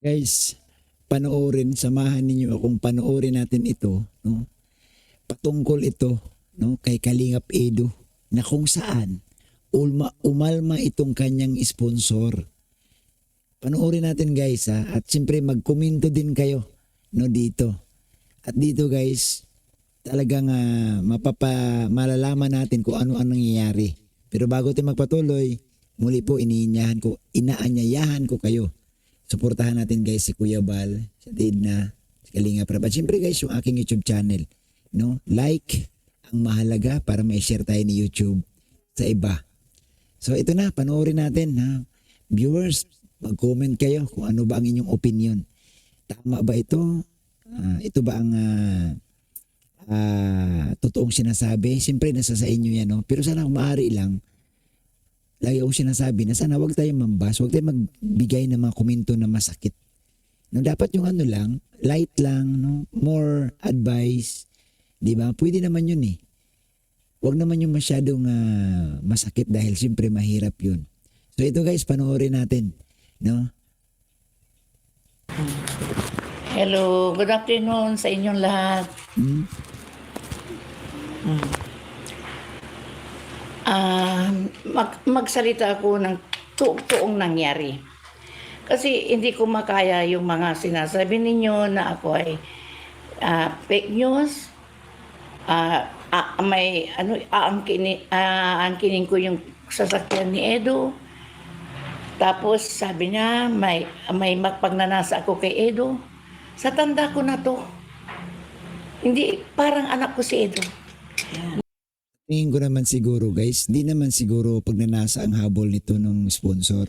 Guys, panoorin, samahan ninyo akong panoorin natin ito, no? Patungkol ito, no, kay Kalingap Edu na kung saan umalma itong kanyang sponsor. Panoorin natin guys ha, at siyempre magkomento din kayo no dito. At dito guys, talagang malalaman natin kung ano ang nangyayari. Pero bago tayo magpatuloy, muli po inaanyayahan ko kayo. Suportahan natin guys si Kuya Bal, si Tidna, si Kalingap Rab. At siyempre guys, yung aking YouTube channel. No? Like ang mahalaga para ma-share tayo ni YouTube sa iba. So ito na, panoorin natin ha. Viewers, mag-comment kayo kung ano ba ang inyong opinion. Tama ba ito? Ito ba ang totoong sinasabi? Siyempre nasa sa inyo yan. No? Pero sana kung maaari lang, lagi akong sinasabi na sana wag tayong mambas, wag tayong magbigay ng mga komento na masakit. No, dapat yung ano lang, light lang, no? More advice, di ba? Pwede naman yun eh. Wag naman yung masyadong masakit dahil siyempre mahirap yun. So ito guys, panoorin natin, no? Hello, good afternoon sa inyong lahat. Magsalita ako ng tuong nangyari. Kasi hindi ko makaya yung mga sinasabi ninyo na ako ay fake news. Aangkinin ko yung sasakyan ni Edo. Tapos sabi niya may magpagnanasa ako kay Edo. Sa tanda ko na to. Hindi, parang anak ko si Edo. Tingin ko naman siguro guys, hindi naman siguro pagnanasa ang habol nito ng sponsor.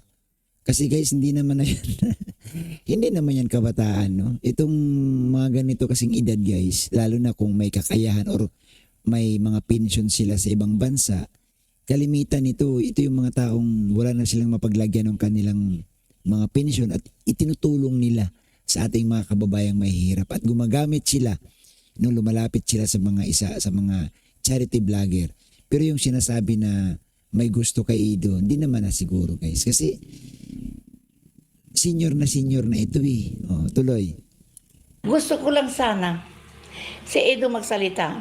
Kasi guys, hindi naman na yan, hindi naman yan kabataan, no? Itong mga ganito kasing edad guys, lalo na kung may kakayahan or may mga pension sila sa ibang bansa, kalimitan ito yung mga taong wala na silang mapaglagyan ng kanilang mga pension at itinutulong nila sa ating mga kababayang mahihirap at gumagamit sila, no, lumalapit sila sa mga charity vlogger. Pero yung sinasabi na may gusto kay Edo, hindi naman na siguro guys. Kasi senior na ito eh. O, tuloy. Gusto ko lang sana si Edo magsalita.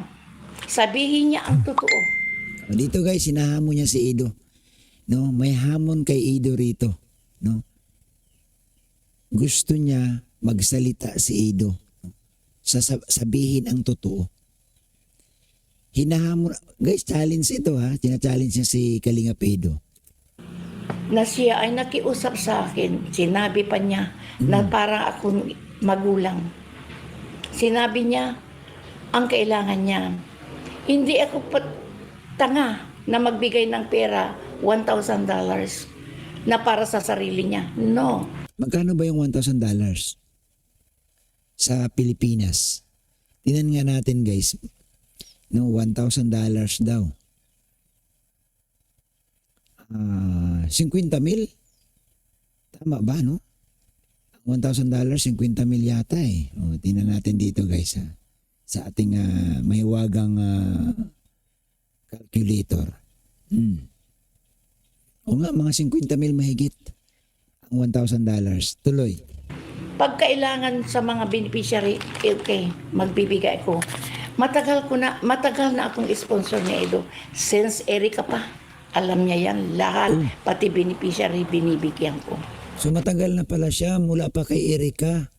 Sabihin niya ang totoo. O, dito guys, sinahamon niya si Edo. No, may hamon kay Edo rito. No? Gusto niya magsalita si Edo. Sabihin ang totoo. Hinahamon, guys, challenge ito ha. Tina-challenge niya si Kalingap Edo. Na siya ay nakiusap sa akin. Sinabi pa niya na parang akong magulang. Sinabi niya, ang kailangan niya, hindi ako tanga na magbigay ng pera, $1,000 na para sa sarili niya. No. Magkano ba yung $1,000 sa Pilipinas? Tingnan nga natin guys. No, $1,000 daw. 50 mil? Tama ba, no? $1,000, 50 mil yata eh. O, tingnan natin dito guys ha. Sa ating mahiwagang calculator. O nga, mga 50 mil mahigit. Ang $1,000. Tuloy. Pag kailangan sa mga beneficiary, okay, magbibigay ko. Matagal na akong sponsor ni Edo. Since Erika pa, alam niya yan lahat, pati beneficiary binibigyan ko. So matagal na pala siya mula pa kay Erika.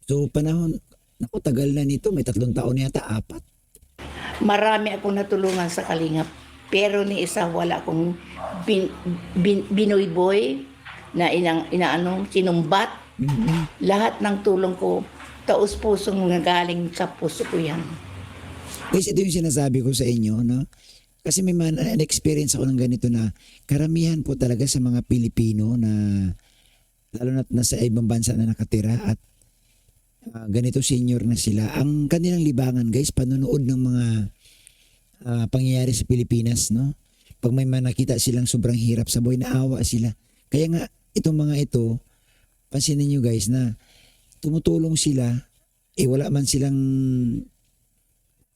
So panahon, naku, tagal na nito, may 3 taon yata, 4. Marami akong natulungan sa Kalingap. Pero ni isa wala akong binoy-boy na sinumbat. Lahat ng tulong ko, taus-pusong nagaling sa puso ko yan. Guys, ito yung sinasabi ko sa inyo, no? Kasi may experience ako ng ganito na karamihan po talaga sa mga Pilipino na lalo na nasa ibang bansa na nakatira at ganito senior na sila. Ang kanilang libangan, guys, panonood ng mga pangyayari sa Pilipinas, no? Pag may nakita silang sobrang hirap sa buhay, naawa sila. Kaya nga, itong mga ito, pansinin nyo guys na tumutulong sila, wala man silang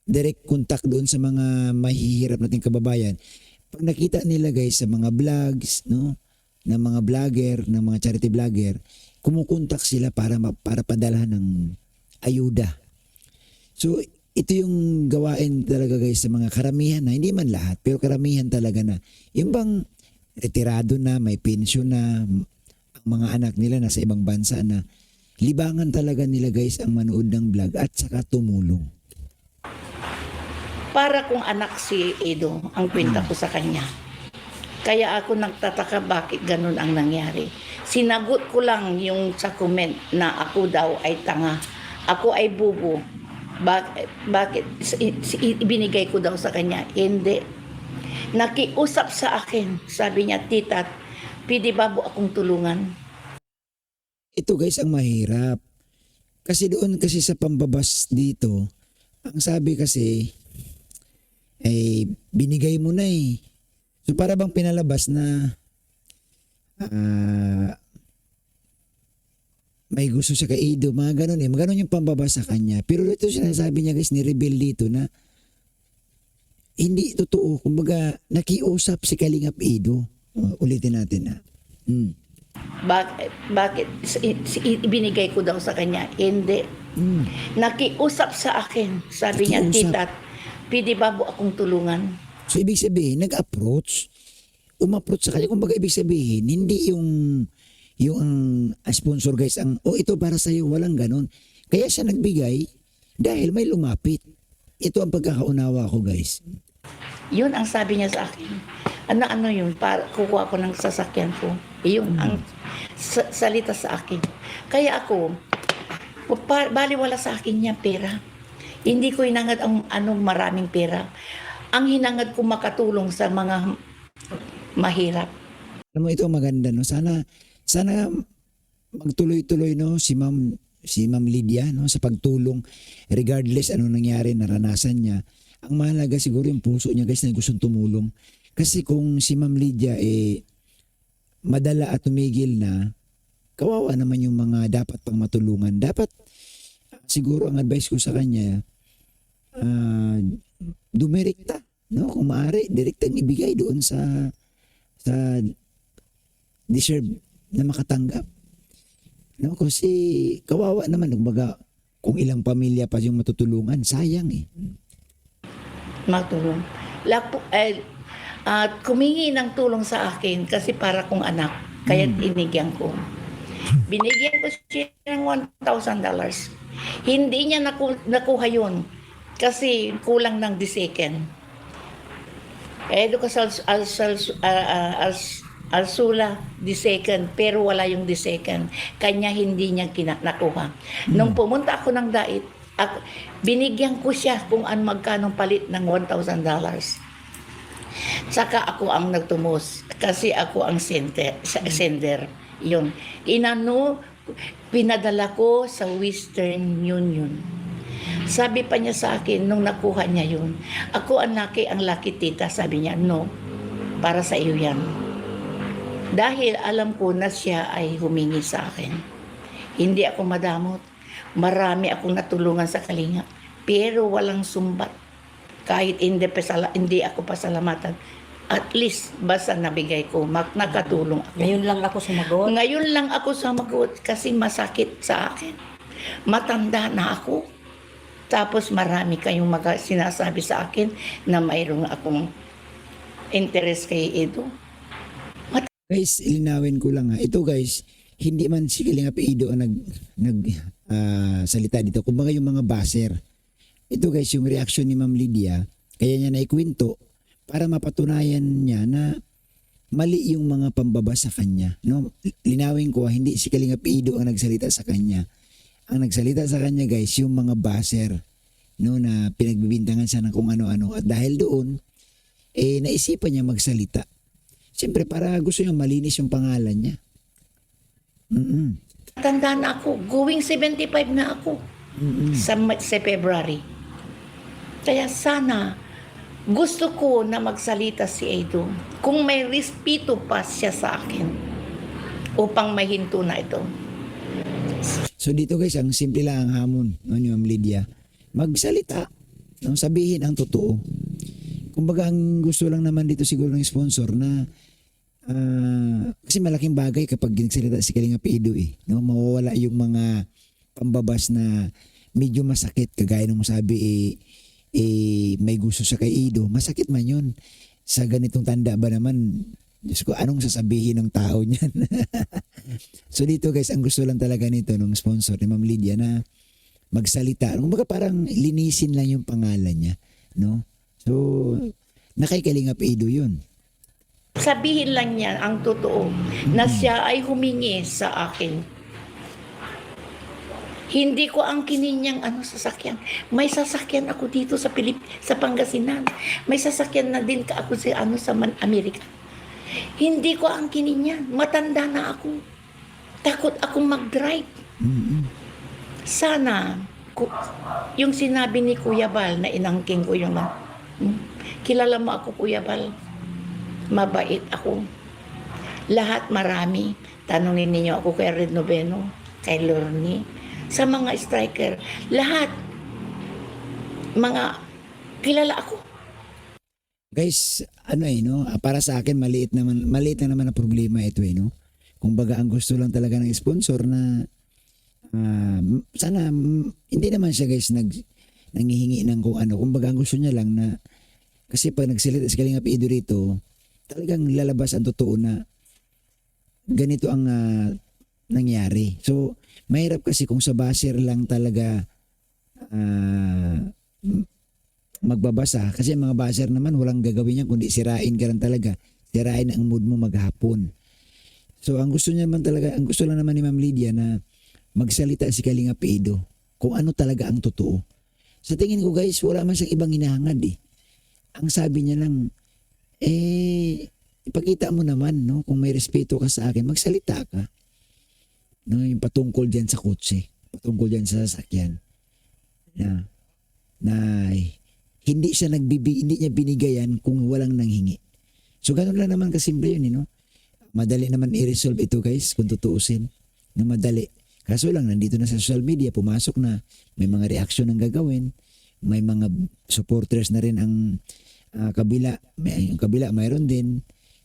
direct contact doon sa mga mahihirap nating kababayan. Pag nakita nila guys sa mga vlogs, no, ng mga vlogger, ng mga charity vlogger, kumukontak sila para padala ng ayuda. So ito yung gawain talaga guys sa mga karamihan na, hindi man lahat, pero karamihan talaga na, yung bang retirado na, may pensyon na, ang mga anak nila nasa ibang bansa na, libangan talaga nila guys ang manood ng vlog at saka tumulong. Para kung anak si Edo, ang kwenta ko sa kanya. Kaya ako nagtataka bakit ganun ang nangyari. Sinagot ko lang yung sa comment na ako daw ay tanga. Ako ay bubo. Bakit ibinigay ko daw sa kanya? Hindi. Nakiusap sa akin. Sabi niya, tita, pwede ba po akong tulungan? Ito guys ang mahirap. Kasi doon kasi sa pambabas dito, ang sabi kasi, ay binigay mo na eh. So para bang pinalabas na may gusto siya kay Edo, mga ganun eh. Mga ganun yung pambabas sa kanya. Pero ito sinasabi niya guys, ni-reveal dito na hindi totoo. Kumbaga, nakiusap si Kalingap Edo. Ulitin natin na. Bakit ibinigay ko daw sa kanya? Hindi. Nakiusap sa akin. Sabi niya, Nakiusap. tita, pwede ba po akong tulungan? So ibig sabihin, nag-approach. Umapproach sa kanya. Kumbaga ibig sabihin, hindi yung ang sponsor guys, ito para sa'yo, walang ganon. Kaya siya nagbigay dahil may lumapit. Ito ang pagkakaunawa ko guys. Yun ang sabi niya sa akin. Ano yun? Para kukuha ko ng sasakyan ko. Yung ang salita sa akin. Kaya ako, baliwala sa akin niya pera. Hindi ko hinangad ang maraming pera. Ang hinangad ko makatulong sa mga mahirap. Alam mo, ito maganda, no? Sana magtuloy-tuloy, no, si Ma'am Lydia, no, sa pagtulong regardless ano nangyari, naranasan niya. Ang mahalaga siguro yung puso niya guys na gustong tumulong. Kasi kung si Ma'am Lydia madala at tumigil na, kawawa naman yung mga dapat pang matulungan. Dapat siguro ang advice ko sa kanya, dumirekta, no, kung maaari, direktang ibigay doon sa deserve na makatanggap. No, kasi kawawa naman, kumbaga, kung ilang pamilya pa yung matutulungan, sayang eh. Matulong. Kumingi ng tulong sa akin kasi para kong anak. Kaya inigyan ko. Binigyan ko siya ng $1,000. Hindi niya nakuha yun kasi kulang ng second. Edo ka Alsula, second, pero wala yung second. Kanya hindi niya nakuha. Nung pumunta ako ng dait, binigyan ko siya kung magkano palit ng $1,000. Saka ako ang nagtumos kasi ako ang sender. Yun. Pinadala ko sa Western Union. Sabi pa niya sa akin nung nakuha niya yun, ako ang laki tita. Sabi niya, no, para sa iyo yan. Dahil alam ko na siya ay humingi sa akin. Hindi ako madamot. Marami akong natulungan sa Kalingap. Pero walang sumbat. Kahit hindi ako pasalamatan. At least, basta nabigay ko, nakatulong ako. Ngayon lang ako sumagot. Ngayon lang ako sumagot kasi masakit sa akin. Matanda na ako. Tapos marami kayong sinasabi sa akin na mayroong akong interest kay Edo. Guys, ilinawin ko lang ha. Ito guys, hindi man si Kalingap Edo ang salita dito. Kumbaga yung mga baser. Ito guys, yung reaction ni Ma'am Lydia, kaya niya naikwento para mapatunayan niya na mali yung mga pambaba sa kanya. No? Linawin ko, hindi si Kalingap Edo ang nagsalita sa kanya. Ang nagsalita sa kanya guys, yung mga baser, no, na pinagbibintangan siya ng kung ano-ano. At dahil doon, naisipan niya magsalita. Siyempre, para gusto niya malinis yung pangalan niya. Tanda na ako. Going 75 na ako. Sa February. Kaya sana, gusto ko na magsalita si Edo. Kung may respeto pa siya sa akin upang mahinto na ito. So dito guys, ang simple lang ang hamon, no, ni Ma'am Lydia. Magsalita. No, sabihin ang totoo. Kumbaga ang gusto lang naman dito siguro ng sponsor na Kasi malaking bagay kapag nagsalita si Kalingap Ido eh. No? Mawawala yung mga pambabas na medyo masakit. Kagaya nung sabi may gusto sa kay Ido. Masakit man yun. Sa ganitong tanda ba naman, Diyos ko, anong sasabihin ng tao niyan? So dito guys, ang gusto lang talaga nito ng sponsor ni Ma'am Lydia na magsalita. Kumbaga parang linisin lang yung pangalan niya. No? So, na kay Kalingap Ido yun. Sabihin lang niya ang totoo na siya ay humingi sa akin. Hindi ko ang kininyang sasakyan. May sasakyan ako dito sa sa Pangasinan. May sasakyan na din ka ako sa Amerika. Hindi ko ang kininyang. Matanda na ako. Takot akong mag-drive. Sana yung sinabi ni Kuya Bal na inangking ko yung kilala mo ako, Kuya Bal. Mabait ako. Lahat marami. Tanungin ninyo ako kay Red Noveno, kay Lorne, sa mga striker. Lahat. Mga kilala ako. Guys, no? Para sa akin maliit lang naman ang problema ito no. Kumbaga ang gusto lang talaga ng sponsor na sana hindi naman siya guys nanghihingi ng kung ano. Kumbaga ang gusto niya lang na kasi pag nagsalita si Kalingap Ido rito, talagang lalabas ang totoo na ganito ang nangyari. So, mahirap kasi kung sa basher lang talaga magbabasa. Kasi mga basher naman walang gagawin yan kundi sirain ka lang talaga. Sirain ang mood mo maghapon. So, ang gusto niya naman talaga, ang gusto lang naman ni Ma'am Lydia na magsalita si Kalingap Ido kung ano talaga ang totoo. Sa tingin ko guys, wala man siyang ibang hinahangad eh. Ang sabi niya lang, ipakita mo naman, no? Kung may respeto ka sa akin, magsalita ka. No, yung patungkol diyan sa kotse, patungkol diyan sa sasakyan. Na hindi niya binigayan kung walang nanghingi. So ganun lang naman kasimple yun, no? Madali naman i-resolve ito guys, kung tutuusin. Na madali. Kaso lang, nandito na sa social media, pumasok na, may mga reaksyon ang gagawin, may mga supporters na rin ang kabila. Yung kabila, mayroon din.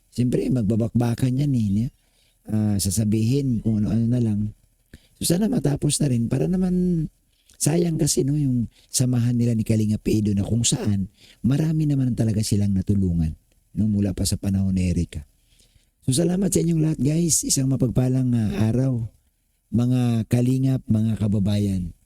Siyempre, magbabakbakan yan eh. Sasabihin kung ano-ano na lang. So sana matapos na rin para naman sayang kasi no, yung samahan nila ni Kalingap Ido na kung saan marami naman talaga silang natulungan no, mula pa sa panahon ni Erica. So salamat sa inyong lahat guys. Isang mapagpalang araw mga kalingap, mga kababayan.